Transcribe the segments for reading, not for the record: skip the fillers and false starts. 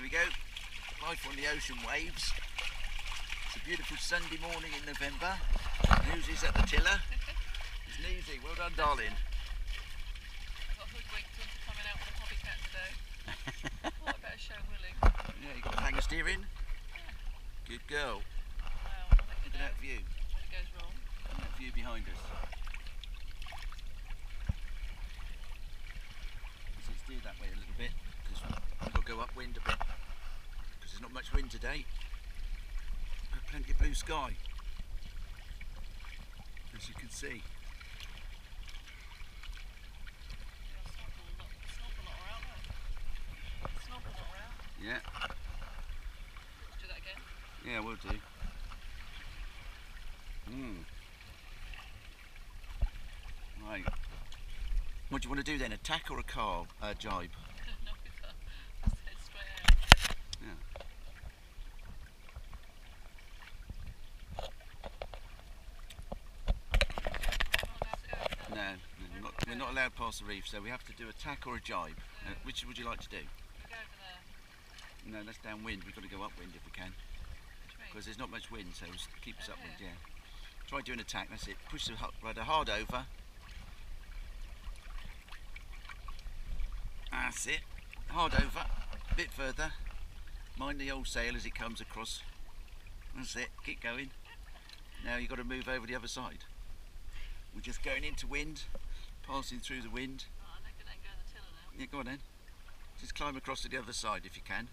we go, life on the ocean waves. It's a beautiful Sunday morning in November. Newsy's at the tiller. It's Newsy, well done darling. I got hoodwinked into coming out with a Hobiecat today. Thought I'd better show Willie. Yeah, you got hanger steering? Yeah. Good girl. Well, I'll let you Look at know that view. when it goes wrong. Look at that view behind us. Let's steer that way a little bit because we've got to go upwind a bit because there's not much wind today. Got plenty of blue sky, as you can see. Yeah. Let's do that again. Yeah, we'll do. Right. What do you want to do then? A tack or a carve? Jibe? No, let's head straight out. Yeah. No, we're not allowed past the reef, so we have to do a tack or a jibe. Which would you like to do? We'll go over there. No, that's downwind. We've got to go upwind if we can, because there's not much wind, so it keep us upwind. Yeah. Try doing a tack. That's it. Push the rudder hard over. That's it. Hard over. A bit further. Mind the old sail as it comes across. That's it. Keep going. Now you've got to move over the other side. We're just going into wind, passing through the wind. Oh, I reckon I can go in the tiller now. Yeah, go on then. Just climb across to the other side if you can.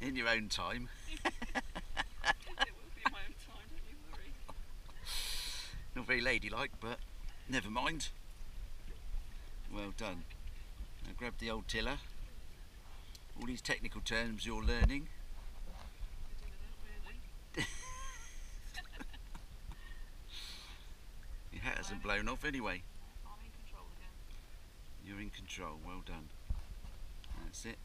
In your own time. It will be my own time, don't you worry. Not very ladylike, but never mind. Well done. Now grab the old tiller. All these technical terms you're learning. Your hat hasn't blown off anyway. I'm in control again. You're in control, well done. That's it.